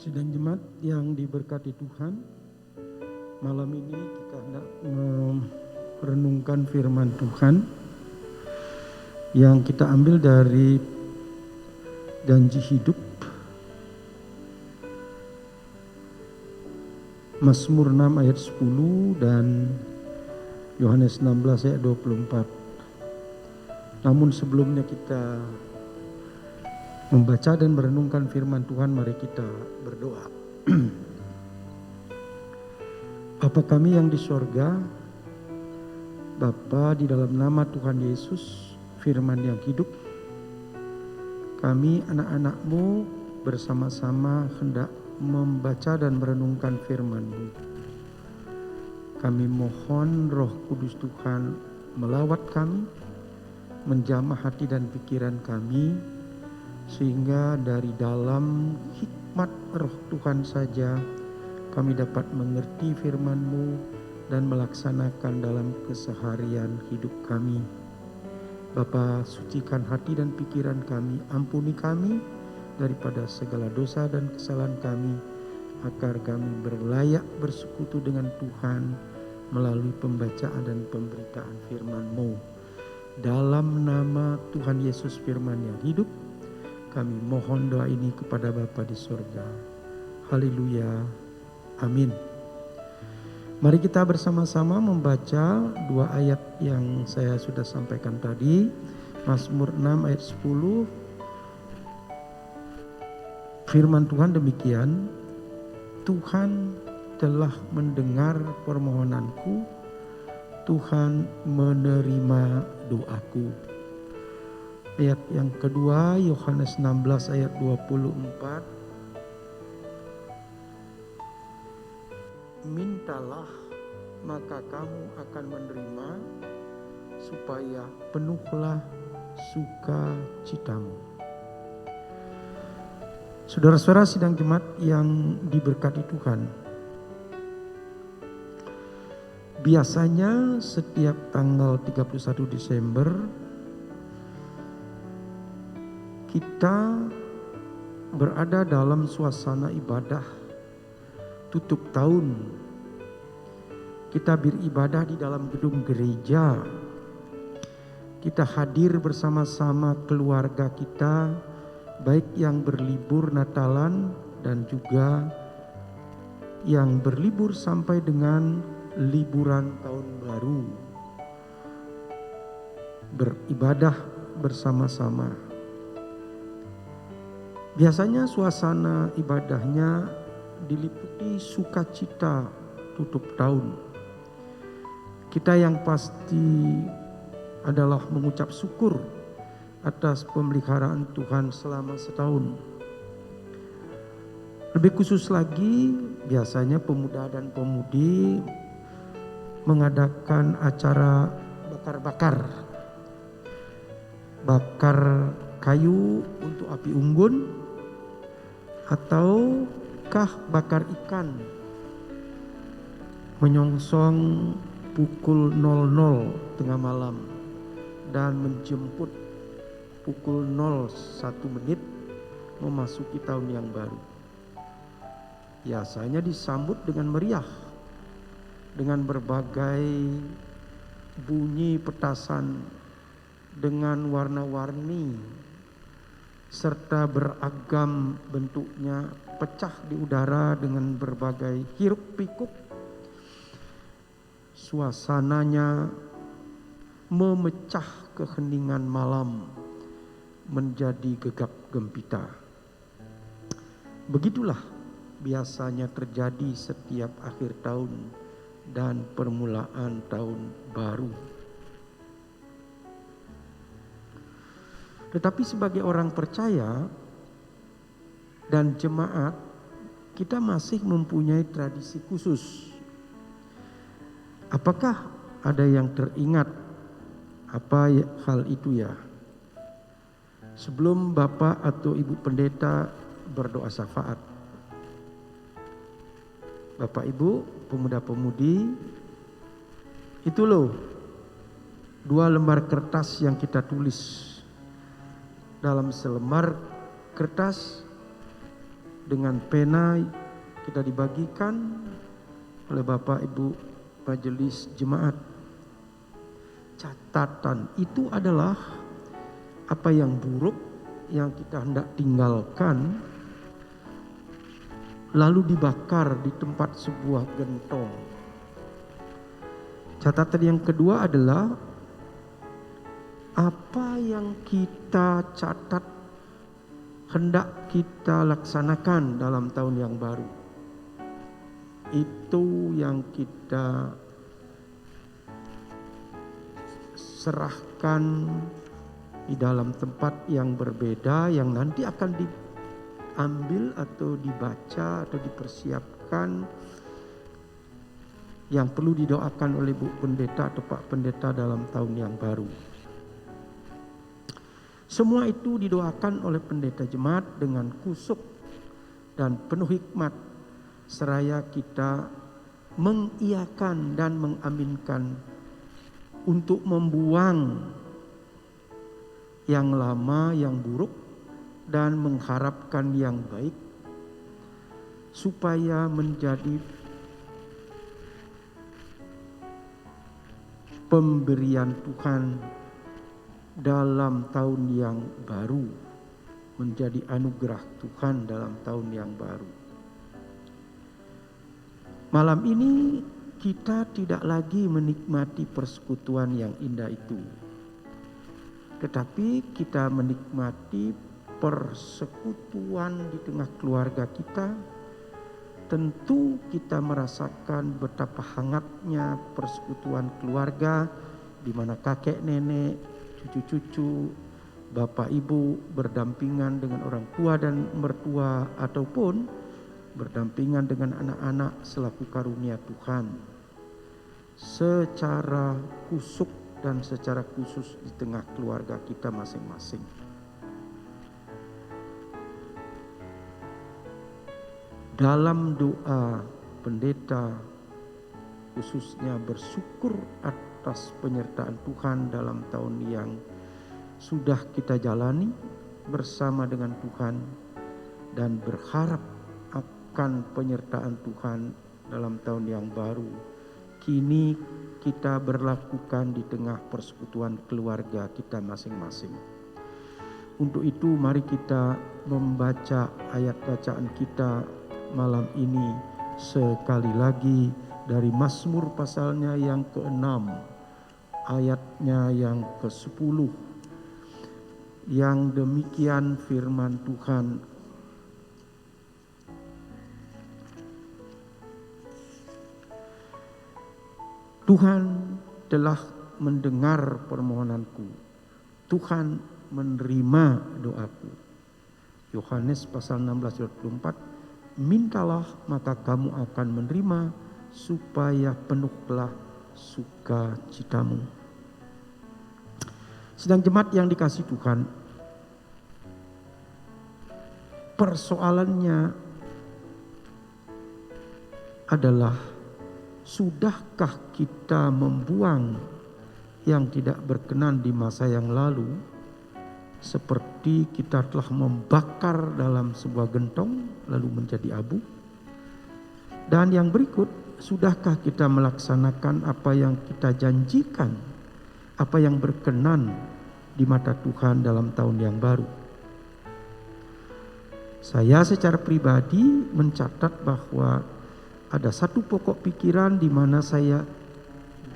Sidang jemaat yang diberkati Tuhan, malam ini kita hendak merenungkan firman Tuhan yang kita ambil dari Janji Hidup, Mazmur 6 ayat 10 dan Yohanes 16 ayat 24. Namun sebelumnya kita membaca dan merenungkan firman Tuhan, mari kita berdoa. Bapa kami yang di sorga, Bapa, di dalam nama Tuhan Yesus, firman yang hidup, kami anak-anak-Mu bersama-sama hendak membaca dan merenungkan firman-Mu. Kami mohon Roh Kudus Tuhan melawat kami, menjamah hati dan pikiran kami, sehingga dari dalam hikmat Roh Tuhan saja kami dapat mengerti firman-Mu dan melaksanakan dalam keseharian hidup kami. Bapa, sucikan hati dan pikiran kami, ampuni kami daripada segala dosa dan kesalahan kami, agar kami berlayak bersekutu dengan Tuhan melalui pembacaan dan pemberitaan firman-Mu. Dalam nama Tuhan Yesus firman yang hidup, kami mohon doa ini kepada Bapa di sorga. Haleluya. Amin. Mari kita bersama-sama membaca dua ayat yang saya sudah sampaikan tadi. Mazmur 6 ayat 10. Firman Tuhan demikian, Tuhan telah mendengar permohonanku, Tuhan menerima doaku. Ayat yang kedua, Yohanes 16 ayat 24. Mintalah maka kamu akan menerima, supaya penuhlah sukacitamu. Saudara-saudara sidang jemaat yang diberkati Tuhan, biasanya setiap tanggal 31 Desember kita berada dalam suasana ibadah tutup tahun. Kita beribadah di dalam gedung gereja. Kita hadir bersama-sama keluarga kita, baik yang berlibur Natalan dan juga yang berlibur sampai dengan liburan tahun baru. Beribadah bersama-sama. Biasanya suasana ibadahnya diliputi sukacita tutup tahun. Kita yang pasti adalah mengucap syukur atas pemeliharaan Tuhan selama setahun. Lebih khusus lagi, biasanya pemuda dan pemudi mengadakan acara bakar kayu untuk api unggun, ataukah bakar ikan menyongsong pukul 00 tengah malam dan menjemput pukul 01 menit memasuki tahun yang baru. Biasanya disambut dengan meriah, dengan berbagai bunyi petasan dengan warna-warni serta beragam bentuknya, pecah di udara dengan berbagai hiruk pikuk. Suasananya memecah keheningan malam menjadi gegap gempita. Begitulah biasanya terjadi setiap akhir tahun dan permulaan tahun baru. Tetapi sebagai orang percaya dan jemaat, kita masih mempunyai tradisi khusus. Apakah ada yang teringat apa hal itu ya? Sebelum Bapak atau Ibu Pendeta berdoa syafaat, Bapak Ibu pemuda-pemudi, itu loh 2 lembar kertas yang kita tulis. Dalam selembar kertas dengan pena kita dibagikan oleh Bapak Ibu Majelis Jemaat. Catatan itu adalah apa yang buruk yang kita hendak tinggalkan lalu dibakar di tempat sebuah gentong. Catatan yang kedua adalah apa yang kita catat hendak kita laksanakan dalam tahun yang baru. Itu yang kita serahkan di dalam tempat yang berbeda yang nanti akan diambil atau dibaca atau dipersiapkan, yang perlu didoakan oleh Bu Pendeta atau Pak Pendeta dalam tahun yang baru. Semua itu didoakan oleh pendeta jemaat dengan kusuk dan penuh hikmat, seraya kita mengiyakan dan mengaminkan untuk membuang yang lama, yang buruk, dan mengharapkan yang baik, supaya menjadi pemberian Tuhan dalam tahun yang baru, menjadi anugerah Tuhan dalam tahun yang baru. Malam ini kita tidak lagi menikmati persekutuan yang indah itu, tetapi kita menikmati persekutuan di tengah keluarga kita. Tentu kita merasakan betapa hangatnya persekutuan keluarga, di mana kakek nenek, cucu-cucu, bapak ibu berdampingan dengan orang tua dan mertua, ataupun berdampingan dengan anak-anak selaku karunia Tuhan, secara kusuk dan secara khusus di tengah keluarga kita masing-masing. Dalam doa pendeta khususnya bersyukur atas penyertaan Tuhan dalam tahun yang sudah kita jalani bersama dengan Tuhan, dan berharap akan penyertaan Tuhan dalam tahun yang baru. Kini kita berlakukan di tengah persekutuan keluarga kita masing-masing. Untuk itu mari kita membaca ayat bacaan kita malam ini sekali lagi dari Mazmur pasalnya yang ke-6, ayatnya yang ke-10. Yang demikian firman Tuhan. Tuhan telah mendengar permohonanku. Tuhan menerima doaku. Yohanes pasal 16 ayat 24. Mintalah maka kamu akan menerima, supaya penuhlah sukacitamu. Sedang jemaat yang dikasihi Tuhan, persoalannya adalah, sudahkah kita membuang yang tidak berkenan di masa yang lalu, seperti kita telah membakar dalam sebuah gentong lalu menjadi abu? Dan yang berikut, sudahkah kita melaksanakan apa yang kita janjikan, apa yang berkenan di mata Tuhan dalam tahun yang baru? Saya secara pribadi mencatat bahwa ada satu pokok pikiran di mana saya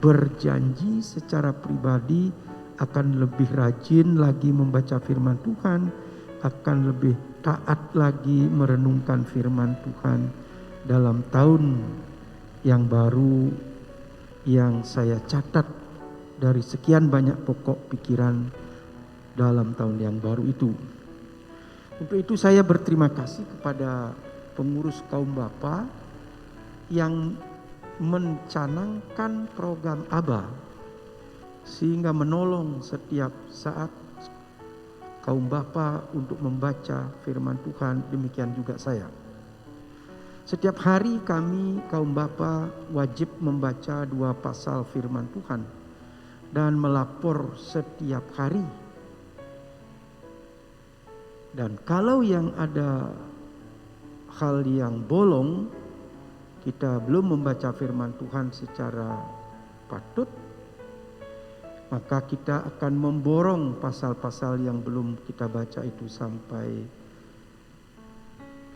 berjanji secara pribadi akan lebih rajin lagi membaca firman Tuhan, akan lebih taat lagi merenungkan firman Tuhan dalam tahun yang baru yang saya catat dari sekian banyak pokok pikiran dalam tahun yang baru itu. Untuk itu saya berterima kasih kepada pengurus kaum bapa yang mencanangkan program ABA, sehingga menolong setiap saat kaum bapa untuk membaca firman Tuhan. Demikian juga saya. Setiap hari kami kaum bapa wajib membaca 2 pasal firman Tuhan dan melapor setiap hari. Dan kalau yang ada hal yang bolong, kita belum membaca firman Tuhan secara patut, maka kita akan memborong pasal-pasal yang belum kita baca itu sampai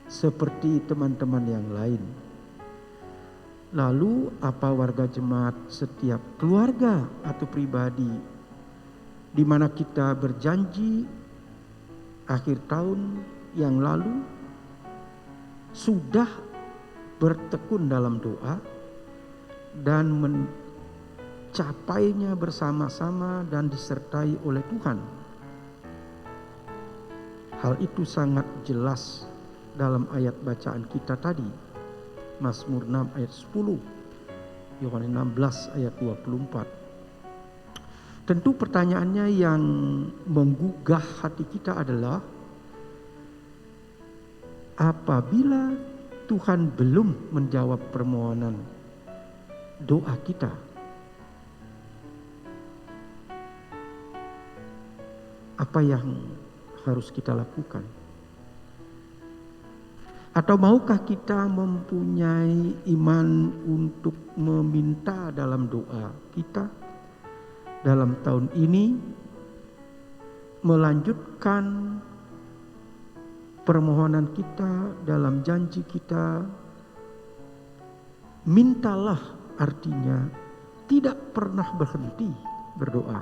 seperti teman-teman yang lain. Lalu apa warga jemaat setiap keluarga atau pribadi di mana kita berjanji akhir tahun yang lalu sudah bertekun dalam doa dan mencapainya bersama-sama dan disertai oleh Tuhan. Hal itu sangat jelas dalam ayat bacaan kita tadi. Mazmur 6 ayat 10, Yohanes 16 ayat 24. Tentu pertanyaannya yang menggugah hati kita adalah, apabila Tuhan belum menjawab permohonan doa kita, apa yang harus kita lakukan? Atau maukah kita mempunyai iman untuk meminta dalam doa kita dalam tahun ini, melanjutkan permohonan kita dalam janji kita? Mintalah artinya tidak pernah berhenti berdoa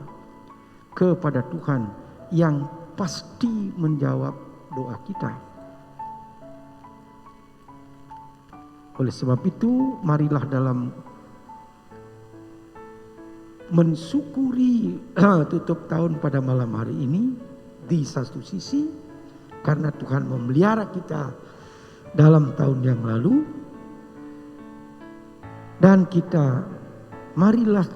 kepada Tuhan yang pasti menjawab doa kita. Oleh sebab itu, marilah dalam mensyukuri tutup tahun pada malam hari ini, di satu sisi karena Tuhan memelihara kita dalam tahun yang lalu, dan kita marilah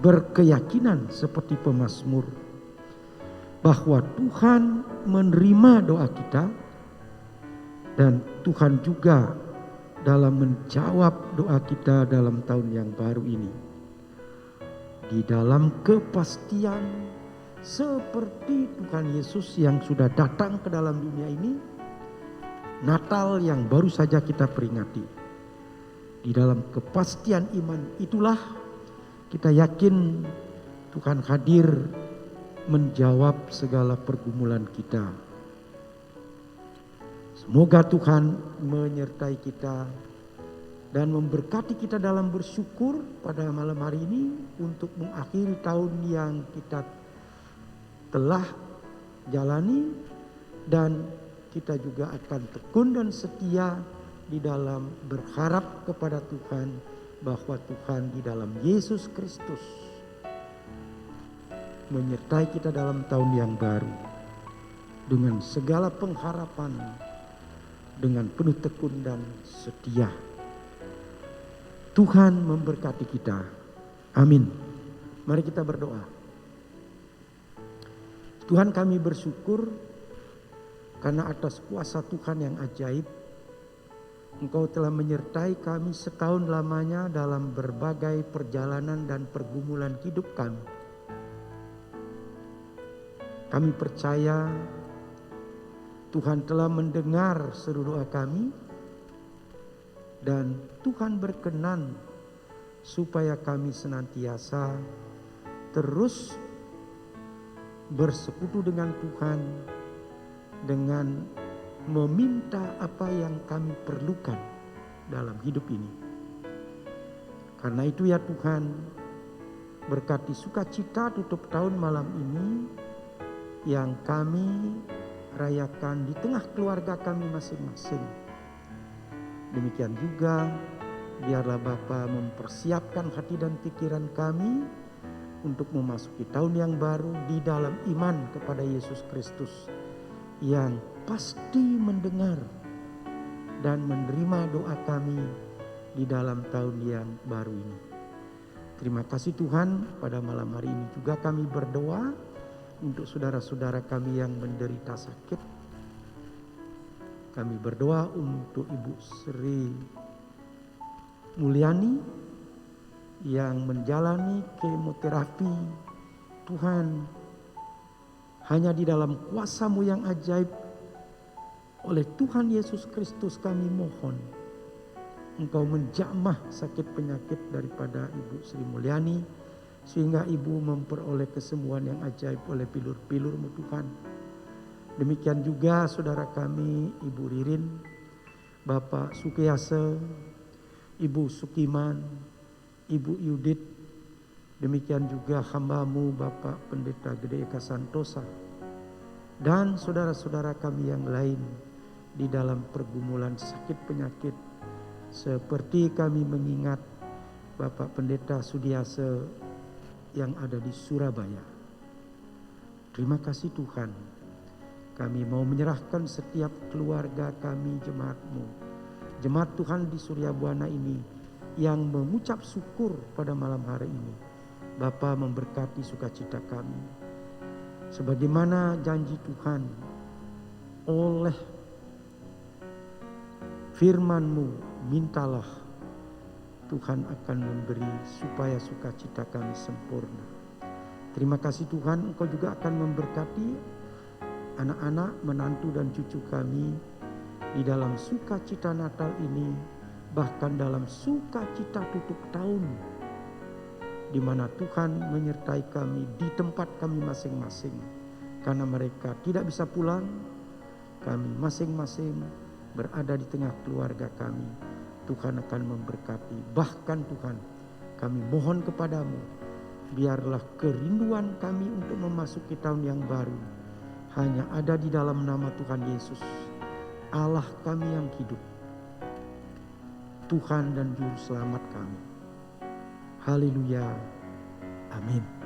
berkeyakinan seperti pemazmur bahwa Tuhan menerima doa kita dan Tuhan juga dalam menjawab doa kita dalam tahun yang baru ini. Di dalam kepastian seperti Tuhan Yesus yang sudah datang ke dalam dunia ini, Natal yang baru saja kita peringati. Di dalam kepastian iman itulah kita yakin Tuhan hadir menjawab segala pergumulan kita. Semoga Tuhan menyertai kita dan memberkati kita dalam bersyukur pada malam hari ini untuk mengakhiri tahun yang kita telah jalani, dan kita juga akan tekun dan setia di dalam berharap kepada Tuhan bahwa Tuhan di dalam Yesus Kristus menyertai kita dalam tahun yang baru dengan segala pengharapan, dengan penuh tekun dan setia. Tuhan memberkati kita. Amin. Mari kita berdoa. Tuhan, kami bersyukur karena atas kuasa Tuhan yang ajaib, Engkau telah menyertai kami setahun lamanya dalam berbagai perjalanan dan pergumulan hidup kami. Kami percaya Tuhan telah mendengar seru doa kami, dan Tuhan berkenan supaya kami senantiasa terus bersekutu dengan Tuhan dengan meminta apa yang kami perlukan dalam hidup ini. Karena itu ya Tuhan, berkati sukacita tutup tahun malam ini yang kami rayakan di tengah keluarga kami masing-masing. Demikian juga biarlah Bapa mempersiapkan hati dan pikiran kami untuk memasuki tahun yang baru di dalam iman kepada Yesus Kristus yang pasti mendengar dan menerima doa kami di dalam tahun yang baru ini. Terima kasih Tuhan, pada malam hari ini juga kami berdoa untuk saudara-saudara kami yang menderita sakit. Kami berdoa untuk Ibu Sri Mulyani yang menjalani kemoterapi. Tuhan, hanya di dalam kuasa-Mu yang ajaib Oleh Tuhan Yesus Kristus kami mohon, Engkau menjamah sakit penyakit daripada Ibu Sri Mulyani, sehingga Ibu memperoleh kesembuhan yang ajaib oleh pilur-pilur-Mu Tuhan. Demikian juga saudara kami Ibu Ririn, Bapak Sukiyase, Ibu Sukiman, Ibu Yudit, demikian juga hamba-Mu Bapak Pendeta Gede Eka Santosa, dan saudara-saudara kami yang lain di dalam pergumulan sakit penyakit, seperti kami mengingat Bapak Pendeta Sudiase yang ada di Surabaya. Terima kasih Tuhan, kami mau menyerahkan setiap keluarga kami, jemaat-Mu, jemaat Tuhan di Surya Buana ini yang mengucap syukur pada malam hari ini. Bapa memberkati sukacita kami, sebagaimana janji Tuhan oleh firman-Mu, mintalah Tuhan akan memberi supaya sukacita kami sempurna. Terima kasih Tuhan, Engkau juga akan memberkati anak-anak, menantu dan cucu kami di dalam sukacita Natal ini, bahkan dalam sukacita tutup tahun, di mana Tuhan menyertai kami di tempat kami masing-masing. Karena mereka tidak bisa pulang, kami masing-masing berada di tengah keluarga kami. Tuhan akan memberkati. Bahkan Tuhan, kami mohon kepadamu, biarlah kerinduan kami untuk memasuki tahun yang baru hanya ada di dalam nama Tuhan Yesus, Allah kami yang hidup, Tuhan dan Juru Selamat kami. Haleluya. Amin.